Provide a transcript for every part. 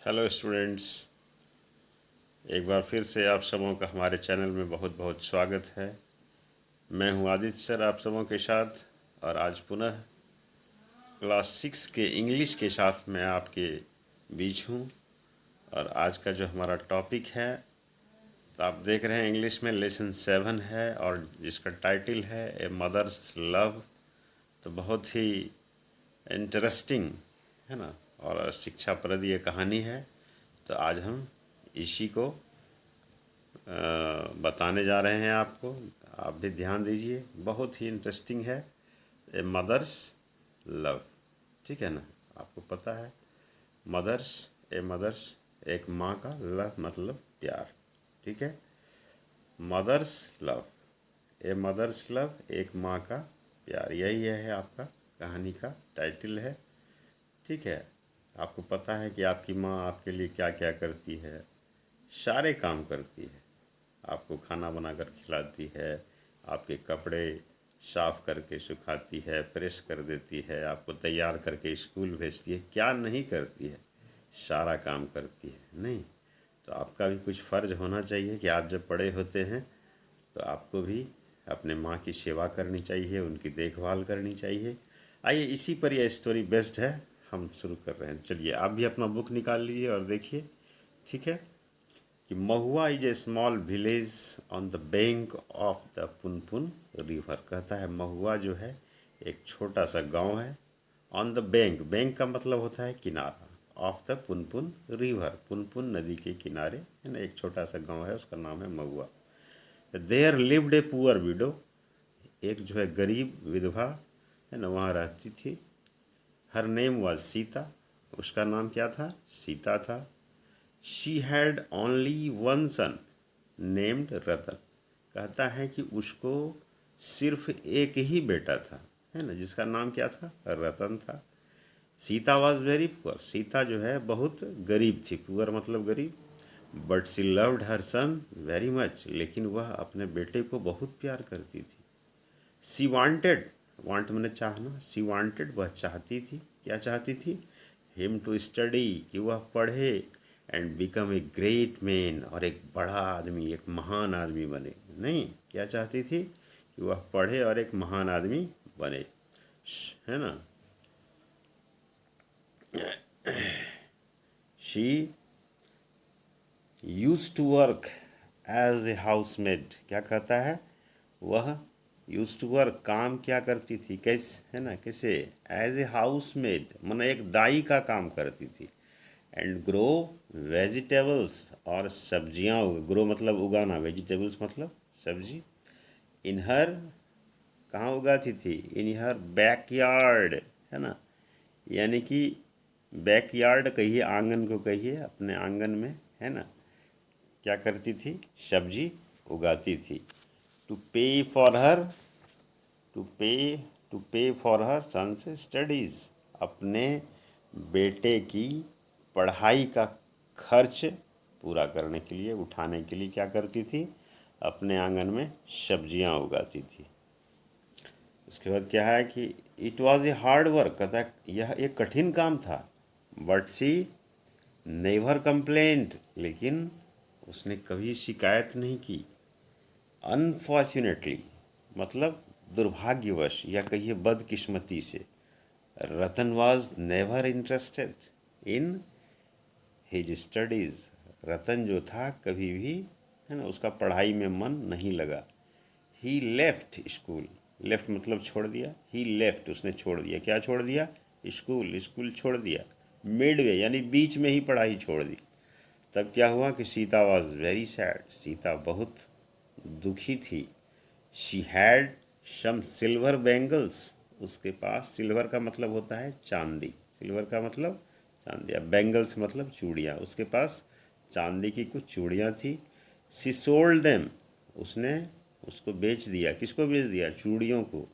Hello students, एक बार फिर से आप सबों का हमारे चैनल में बहुत बहुत स्वागत है। मैं हूं आदित्य सर आप सबों के साथ, और आज पुनः क्लास 6 के इंग्लिश के साथ मैं आपके बीच हूं। और आज का जो हमारा टॉपिक है, तो आप देख रहे हैं इंग्लिश में लेसन 7 है, और जिसका टाइटल है ए मदर्स लव। तो बहुत ही इंटरेस्टिंग है ना, और शिक्षाप्रद ये कहानी है। तो आज हम इसी को बताने जा रहे हैं आपको। आप भी ध्यान दीजिए, बहुत ही इंटरेस्टिंग है। ए मदर्स लव, ठीक है ना। आपको पता है मदर्स, ए मदर्स एक माँ का, लव मतलब प्यार, ठीक है। Mother's love, a mother's love एक माँ का प्यार, यही है आपका कहानी का टाइटल है, ठीक है। आपको पता है कि आपकी माँ आपके लिए क्या क्या करती है। सारे काम करती है, आपको खाना बनाकर खिलाती है, आपके कपड़े साफ करके सुखाती है, प्रेस कर देती है, आपको तैयार करके स्कूल भेजती है। क्या नहीं करती है, सारा काम करती है। नहीं तो आपका भी कुछ फ़र्ज होना चाहिए कि आप जब बड़े होते हैं तो आपको भी अपने माँ की सेवा करनी चाहिए, उनकी देखभाल करनी चाहिए। आइए, इसी पर यह स्टोरी बेस्ड है, हम शुरू कर रहे हैं। चलिए आप भी अपना बुक निकाल लीजिए और देखिए, ठीक है। कि Mahua is a small village on the bank of the Punpun river. कहता है महुआ जो है एक छोटा सा गांव है। ऑन द बैंक, बैंक का मतलब होता है किनारा, of the Punpun river, Punpun नदी के किनारे है ना, एक छोटा सा गांव है, उसका नाम है Mahua. There lived a poor widow, एक जो है गरीब विधवा है ना वहाँ रहती थी। हर नेम वाज सीता, उसका नाम क्या था, सीता था। She had only one son named Ratan. कहता है कि उसको सिर्फ एक ही बेटा था, है ना, जिसका नाम क्या था, रतन था। Sita was very poor, Sita जो है बहुत गरीब थी, पुअर मतलब गरीब। But she loved her son very much, लेकिन वह अपने बेटे को बहुत प्यार करती थी। सी वांटेड, वांट मैंने चाहना, सी वांटेड वह चाहती थी, क्या चाहती थी, हिम टू स्टडी, कि वह पढ़े, and become a great man, और एक बड़ा आदमी, एक महान आदमी बने। नहीं, क्या चाहती थी कि वह पढ़े और एक महान आदमी बने, है ना। She use to work as a housemaid, क्या कहता है, वह यूज टू वर्क, काम क्या करती थी, कैसे है ना, कैसे, एज ए हाउसमेड माना एक दाई का काम करती थी। एंड ग्रो वेजिटेबल्स, और सब्जियां, ग्रो मतलब उगाना, वेजिटेबल्स मतलब सब्जी। इन हर, कहाँ उगाती थी, इन हर बैकयार्ड, है ना, यानी कि बैकयार्ड कहिए, आंगन को कहिए, अपने आंगन में, है ना, क्या करती थी, सब्जी उगाती थी। टू पे फॉर हर, टू पे टू पे फॉर हर सन्स स्टडीज़, अपने बेटे की पढ़ाई का खर्च पूरा करने के लिए, उठाने के लिए क्या करती थी, अपने आंगन में सब्जियां उगाती थी। उसके बाद क्या है कि it was a hard work, कहता है यह एक कठिन काम था। बट सी नेवर कंप्लेंट, लेकिन उसने कभी शिकायत नहीं की। अनफॉर्चुनेटली मतलब दुर्भाग्यवश, या कहिए बदकिस्मती से, Ratan was never interested in his studies, Ratan जो था कभी भी, है ना, उसका पढ़ाई में मन नहीं लगा। ही लेफ्ट स्कूल, लेफ्ट मतलब छोड़ दिया, ही लेफ्ट उसने छोड़ दिया, क्या छोड़ दिया, स्कूल, स्कूल छोड़ दिया। मिडवे यानी बीच में ही पढ़ाई छोड़ दी। तब क्या हुआ कि Sita was very sad, Sita बहुत दुखी थी। She had some silver bangles, उसके पास, सिल्वर का मतलब होता है चांदी, सिल्वर का मतलब चांदी, अब बैंगल्स मतलब चूड़ियाँ, उसके पास चांदी की कुछ चूड़ियाँ थी। सी सोल्ड देम, उसने उसको बेच दिया, किसको बेच दिया, चूड़ियों को।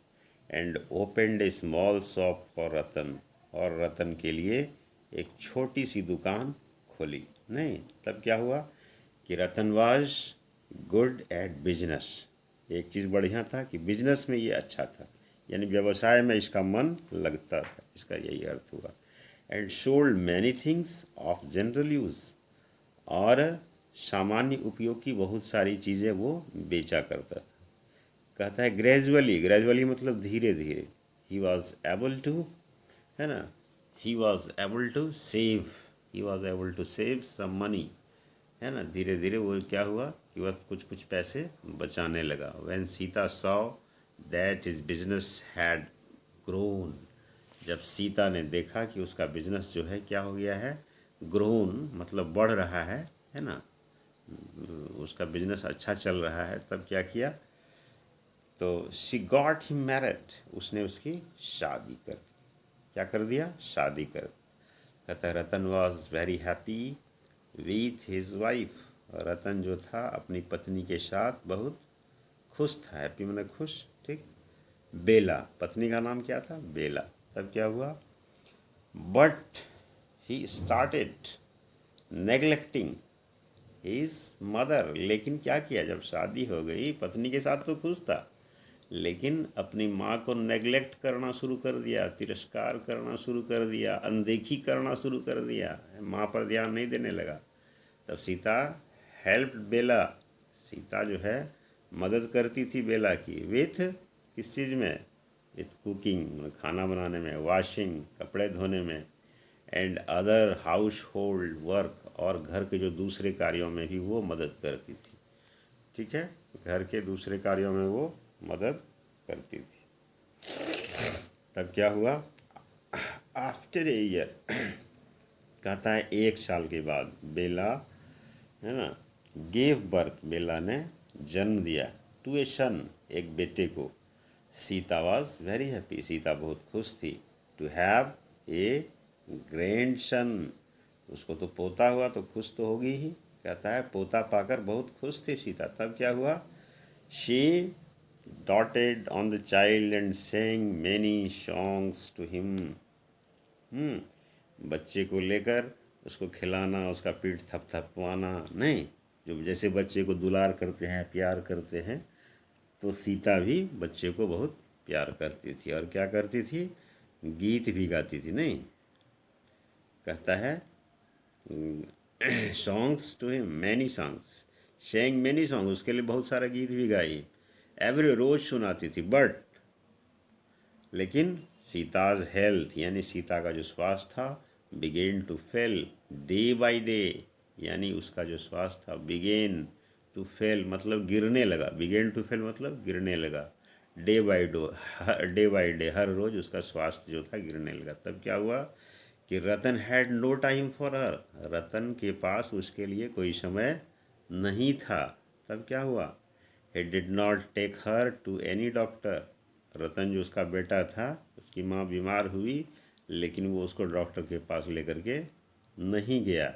And opened a small shop for Ratan, और रतन के लिए एक छोटी सी दुकान खोली। नहीं, तब क्या हुआ कि रतन वाज गुड एट बिजनेस, एक चीज़ बढ़िया था कि बिजनेस में ये अच्छा था, यानी व्यवसाय में इसका मन लगता था, इसका यही अर्थ हुआ। And sold many things of general use, और सामान्य उपयोग की बहुत सारी चीज़ें वो बेचा करता था। कहता है ग्रेजुअली, ग्रेजुअली मतलब धीरे धीरे, ही वॉज एबल टू, है ना, he was able to save, he was able to save some money, है ना, धीरे धीरे वो क्या हुआ कि वह कुछ कुछ पैसे बचाने लगा। When Sita saw that his business had grown, जब सीता ने देखा कि उसका बिजनेस जो है क्या हो गया है, ग्रोन मतलब बढ़ रहा है ना, उसका बिजनेस अच्छा चल रहा है, तब क्या किया, तो शी गॉट हिम मैरिड, उसने उसकी शादी कर दी। क्या कर दिया, शादी कर दी। कहता है Ratan was very happy with his wife, Ratan जो था अपनी पत्नी के साथ बहुत खुश था। हैप्पी मतलब खुश, ठीक। बेला, पत्नी का नाम क्या था, बेला। तब क्या हुआ, but he started neglecting his mother, लेकिन क्या किया, जब शादी हो गई पत्नी के साथ तो खुश था, लेकिन अपनी माँ को नेग्लेक्ट करना शुरू कर दिया, तिरस्कार करना शुरू कर दिया, अनदेखी करना शुरू कर दिया, माँ पर ध्यान नहीं देने लगा। तब सीता हेल्प बेला, सीता जो है मदद करती थी बेला की, विथ किस चीज़ में, विथ कुकिंग खाना बनाने में, वॉशिंग कपड़े धोने में, and other house hold work, और घर के जो दूसरे कार्यों में भी वो मदद करती थी। ठीक है, घर के दूसरे कार्यों में वो मदद करती थी। तब क्या हुआ, आफ्टर ए ईयर, कहता है 1 साल के बाद, बेला, है ना, गेव बर्थ, बेला ने जन्म दिया, टू ए सन, एक बेटे को। Sita was very happy, Sita बहुत खुश थी, to have a grandson, उसको तो पोता हुआ तो खुश तो होगी ही। कहता है पोता पाकर बहुत खुश थी सीता। तब क्या हुआ, she doted on the child and sang many songs to him, बच्चे को लेकर उसको खिलाना, उसका पीठ थपथपवाना नहीं, जो जैसे बच्चे को दुलार करते हैं, प्यार करते हैं, तो सीता भी बच्चे को बहुत प्यार करती थी। और क्या करती थी, गीत भी गाती थी, नहीं, कहता है songs to him many songs, sang many song, उसके लिए बहुत सारा गीत भी गाई, एवरी रोज सुनाती थी, बट लेकिन सीताज हेल्थ, यानी सीता का जो स्वास्थ्य था, began to fail day by day, यानी उसका जो स्वास्थ्य था, बिगेन टू फेल मतलब गिरने लगा, बिगेन टू फेल मतलब गिरने लगा, डे बाय डे हर रोज़ उसका स्वास्थ्य जो था गिरने लगा। तब क्या हुआ कि Ratan had no time for her, Ratan के पास उसके लिए कोई समय नहीं था। तब क्या हुआ, he did not take her to any doctor, Ratan जो उसका बेटा था, उसकी माँ बीमार हुई, लेकिन वो उसको डॉक्टर के पास लेकर के नहीं गया।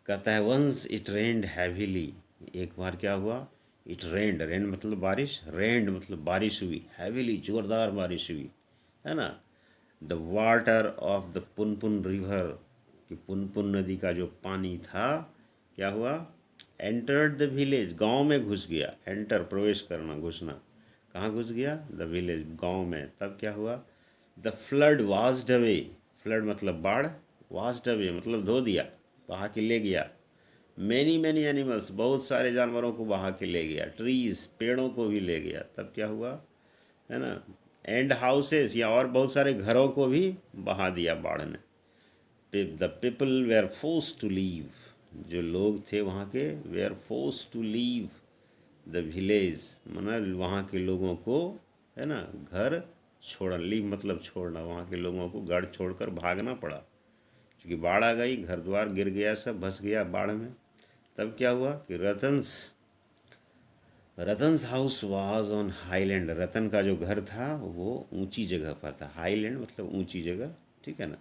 कहता है वंस इट रेंड हैवीली, एक बार क्या हुआ, इट रेंड, रेंड मतलब बारिश, रेंड मतलब बारिश हुई, हैवीली जोरदार बारिश हुई, है ना। The water of the Punpun river, कि पुनपुन नदी का जो पानी था, क्या हुआ, एंटर्ड द विलेज, गांव में घुस गया, एंटर प्रवेश करना, घुसना, कहाँ घुस गया, द विलेज, गांव में। तब क्या हुआ, the flood washed away, flood मतलब बाढ़, वास्ड अवे मतलब धो दिया, बहा के ले गया, मैनी मैनी एनिमल्स, बहुत सारे जानवरों को बहा के ले गया, ट्रीज, पेड़ों को भी ले गया। तब क्या हुआ, है ना, एंड हाउसेस, या और बहुत सारे घरों को भी बहा दिया बाढ़ ने। The people were force to leave, जो लोग थे वहाँ के, were force to leave the village, मतलब वहाँ के लोगों को, है ना, घर छोड़ना, लीव मतलब छोड़ना, वहाँ के लोगों को घर छोड़कर भागना पड़ा, क्योंकि बाढ़ आ गई, घर द्वार गिर गया, सब भस गया बाढ़ में। तब क्या हुआ कि रतन्स हाउस वाज ऑन हाईलैंड, रतन का जो घर था वो ऊंची जगह पर था, हाईलैंड मतलब ऊंची जगह, ठीक है ना,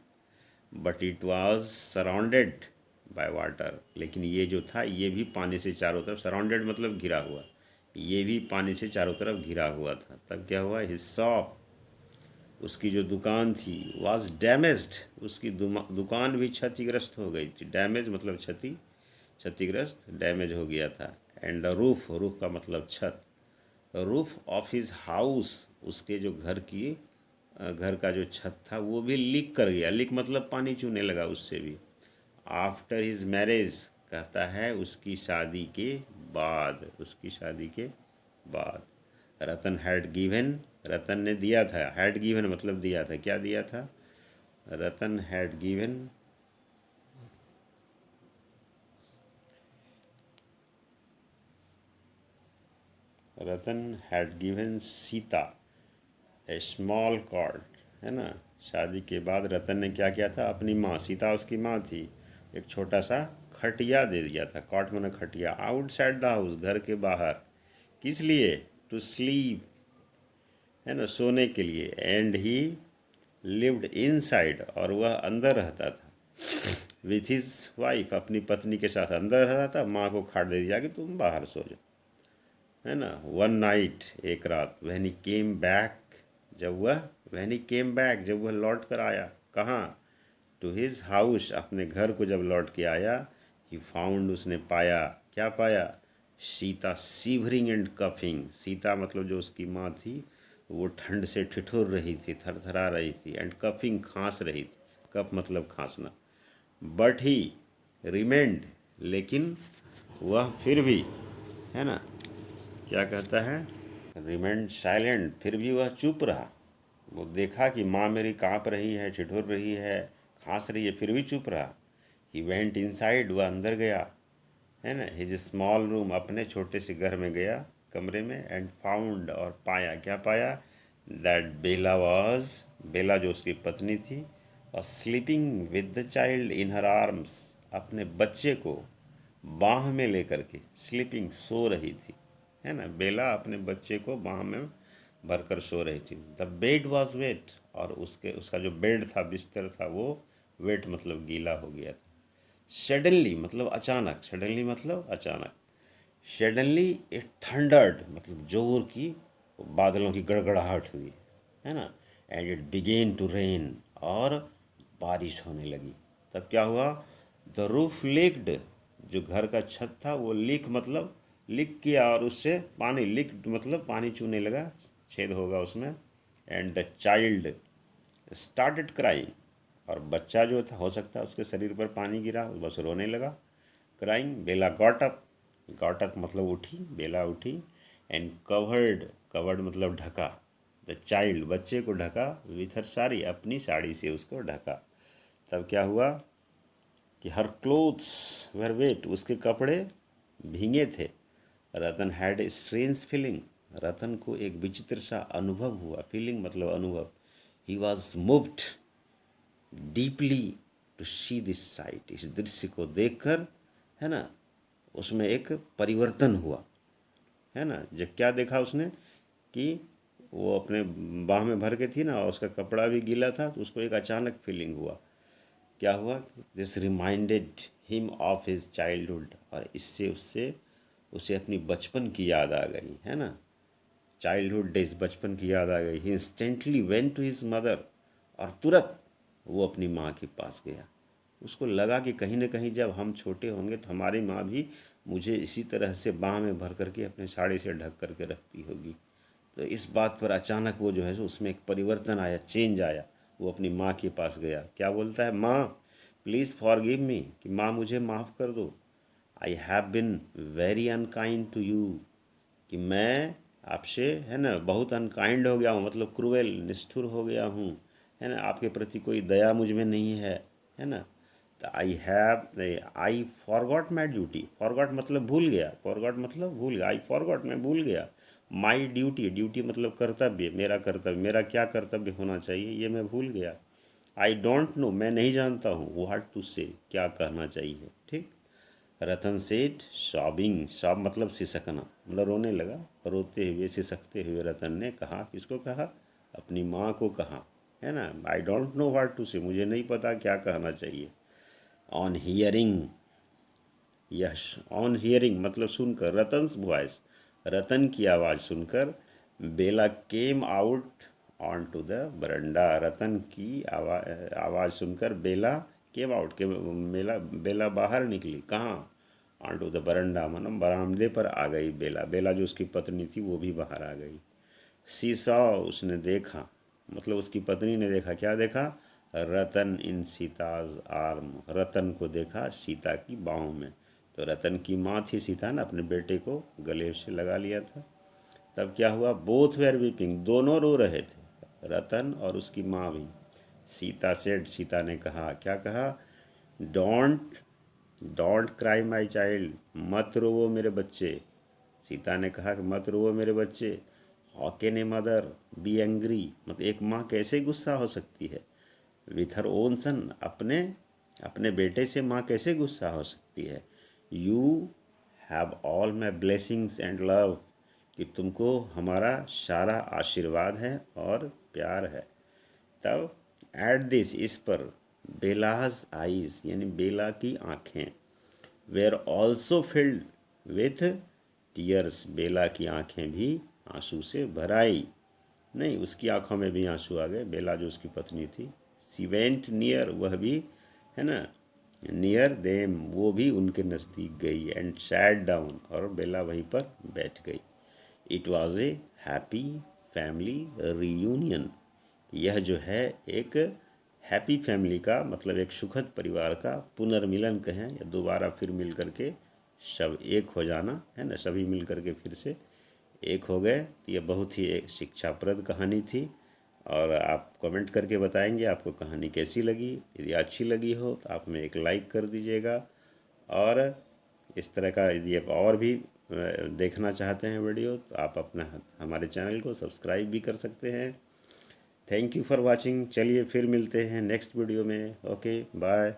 but it was surrounded by water, लेकिन ये जो था ये भी पानी से चारों तरफ, सराउंडेड मतलब घिरा हुआ, ये भी पानी से चारों तरफ घिरा हुआ था। तब क्या हुआ, हिज शॉप, उसकी जो दुकान थी, वाज डैमेज्ड, उसकी दुकान भी क्षतिग्रस्त हो गई थी, डैमेज मतलब क्षतिग्रस्त, डैमेज हो गया था। एंड रूफ, रूफ का मतलब छत, रूफ ऑफ हिज हाउस, उसके जो घर का जो छत था वो भी लीक कर गया, लीक मतलब पानी चूने लगा उससे भी, आफ्टर हिज मैरिज, कहता है उसकी शादी के बाद, उसकी शादी के बाद। रतन हैड गिवन, रतन ने दिया था, हैड गिवन मतलब दिया था, क्या दिया था? Ratan had given Ratan had given Sita a small cot, है ना। शादी के बाद रतन ने क्या किया था? अपनी माँ, सीता उसकी माँ थी, एक छोटा सा खटिया दे दिया था। कॉट माने खटिया। आउटसाइड द हाउस, घर के बाहर। किस लिए? टू स्लीप, है ना, सोने के लिए। एंड ही लिव्ड इनसाइड, और वह अंदर रहता था। विथ हिज वाइफ, अपनी पत्नी के साथ अंदर रहता था। माँ को खाट दे दिया कि तुम बाहर सो जाओ, है ना। वन नाइट, एक रात। व्हेन ही केम बैक, जब वह व्हेन ही केम बैक, जब वह लौट कर आया। कहाँ? टू हिज हाउस, अपने घर को जब लौट के आया। ही फाउंड, उसने पाया, क्या पाया? Sita severing and coughing, Sita मतलब जो उसकी माँ थी, वो ठंड से ठिठुर रही थी, थरथरा रही थी। एंड कफिंग, खांस रही थी। कफ मतलब खांसना। बट ही रिमेंड, लेकिन वह फिर भी, है ना, क्या कहता है? रिमेंड साइलेंट, फिर भी वह चुप रहा। वो देखा कि माँ मेरी काँप रही है, ठिठुर रही है, खांस रही है, फिर भी चुप रहा। ही वेंट इनसाइड, वह अंदर गया, है ना। हिज स्मॉल रूम, अपने छोटे से घर में गया, कमरे में। एंड फाउंड, और पाया, क्या पाया? दैट बेला वॉज, बेला जो उसकी पत्नी थी, और sleeping with the child in her arms, अपने बच्चे को बाह में लेकर के, स्लीपिंग, सो रही थी, है ना। बेला अपने बच्चे को बाह में भरकर सो रही थी। द बेड वॉज वेट, और उसका जो बेड था, बिस्तर था, वो वेट मतलब गीला हो गया था। सडनली मतलब अचानक, सडनली मतलब अचानक। सडनली इट थंडर्ड, मतलब जोर की बादलों की गड़गड़ाहट हुई, है ना। And it began to rain, और बारिश होने लगी। तब क्या हुआ? द रूफ लीक्ड, जो घर का छत था वो लीक मतलब लीक किया, और उससे पानी, लीक मतलब पानी चूने लगा, छेद होगा उसमें। And the child started crying, और बच्चा जो था, हो सकता है उसके शरीर पर पानी गिरा, बस रोने लगा। क्राइंग, बेला गॉट अप मतलब उठी, बेला उठी। एंड कवर्ड, कवर्ड मतलब ढका, द चाइल्ड, बच्चे को ढका, विथ हर साड़ी, अपनी साड़ी से उसको ढका। तब क्या हुआ कि हर क्लोथ्स वर वेट, उसके कपड़े भीगे थे। Ratan had a strange feeling, Ratan को एक विचित्र सा अनुभव हुआ। फीलिंग मतलब अनुभव। He was moved deeply to see this sight, इस दृश्य को देखकर, है ना, उसमें एक परिवर्तन हुआ, है ना। जब क्या देखा उसने कि वो अपने बाह में भर के थी ना, और उसका कपड़ा भी गीला था, तो उसको एक अचानक फीलिंग हुआ। क्या हुआ? This reminded him of his childhood, और इससे उससे उसे अपनी बचपन की याद आ गई, है ना। चाइल्डहुड डेज, बचपन की याद आ गई। He instantly went to his mother, और तुरंत वो अपनी माँ के पास गया। उसको लगा कि कहीं ना कहीं जब हम छोटे होंगे तो हमारी माँ भी मुझे इसी तरह से बाह में भर करके अपने साड़ी से ढक करके रखती होगी। तो इस बात पर अचानक वो जो है सो उसमें एक परिवर्तन आया, चेंज आया। वो अपनी माँ के पास गया, क्या बोलता है? माँ प्लीज़ फॉरगिव मी, कि माँ मुझे माफ़ कर दो। I have been very unkind to you, कि मैं आपसे, है ना, बहुत अनकाइंड हो गया हूँ, मतलब क्रूएल, निष्ठुर हो गया हूँ, है ना। आपके प्रति कोई दया मुझ में नहीं है ना। तो I forgot my duty, forgot मतलब भूल गया, फॉरगॉट मतलब भूल गया, आई फॉरगॉट मैं भूल गया। माई ड्यूटी, ड्यूटी मतलब कर्तव्य, मेरा कर्तव्य, मेरा क्या कर्तव्य होना चाहिए ये मैं भूल गया। आई डोंट नो, मैं नहीं जानता हूँ, व्हाट टू से, क्या कहना चाहिए, ठीक। रतन सेठ सॉबिंग, सॉब मतलब सिसकना, मतलब रोने लगा। रोते हुए, सिसकते हुए रतन ने कहा, किसको कहा? अपनी माँ को कहा, है ना। I don't know what to say, मुझे नहीं पता क्या कहना चाहिए। On hearing, yes, on hearing मतलब सुनकर, रतन्स वॉइस, रतन की आवाज़ सुनकर। Bela came out on to the verandah, Ratan की आवाज़ सुनकर बेला केम आउट के, बेला बाहर निकली। कहाँ? ऑन टू द बरंडा मतलब बरामदे पर आ गई बेला, बेला जो उसकी पत्नी थी वो भी बाहर आ गई। सी सॉ, उसने देखा, मतलब उसकी पत्नी ने देखा, क्या देखा? रतन इन सीताज आर्म, रतन को देखा सीता की बाहों में। तो रतन की माँ थी सीता ने अपने बेटे को गले से लगा लिया था। तब क्या हुआ, बोथ वेर वीपिंग, दोनों रो रहे थे, रतन और उसकी माँ भी। सीता सेड, सीता ने कहा, क्या कहा, don't don't cry my child, मत रोवो मेरे बच्चे। सीता ने कहा कि मत रोवो मेरे बच्चे। How can a mother be angry, मतलब एक माँ कैसे गुस्सा हो सकती है, विथ हर ओन सन, अपने अपने बेटे से माँ कैसे गुस्सा हो सकती है। You have all my blessings and love, कि तुमको हमारा सारा आशीर्वाद है और प्यार है। तब एट दिस, इस पर, बेलाज आईज, यानी बेला की आँखें, were also filled with tears, Bela की आँखें भी आंसू से भर आई। नहीं, उसकी आंखों में भी आंसू आ गए, बेला जो उसकी पत्नी थी। सी वेंट नियर, वह भी, है ना, नियर देम, वो भी उनके नज़दीक गई, एंड सैट डाउन, और बेला वहीं पर बैठ गई। It was a happy family reunion, यह जो है एक हैप्पी फैमिली का मतलब एक सुखद परिवार का पुनर्मिलन कहें, या दोबारा फिर मिल करके सब एक हो जाना, है ना, सभी मिल करके फिर से एक हो गए। तो ये बहुत ही एक शिक्षाप्रद कहानी थी, और आप कमेंट करके बताएंगे आपको कहानी कैसी लगी। यदि अच्छी लगी हो तो आप में एक लाइक कर दीजिएगा, और इस तरह का यदि आप और भी देखना चाहते हैं वीडियो, तो आप अपना हमारे चैनल को सब्सक्राइब भी कर सकते हैं। Thank you for watching. चलिए फिर मिलते हैं नेक्स्ट वीडियो में। Okay, bye.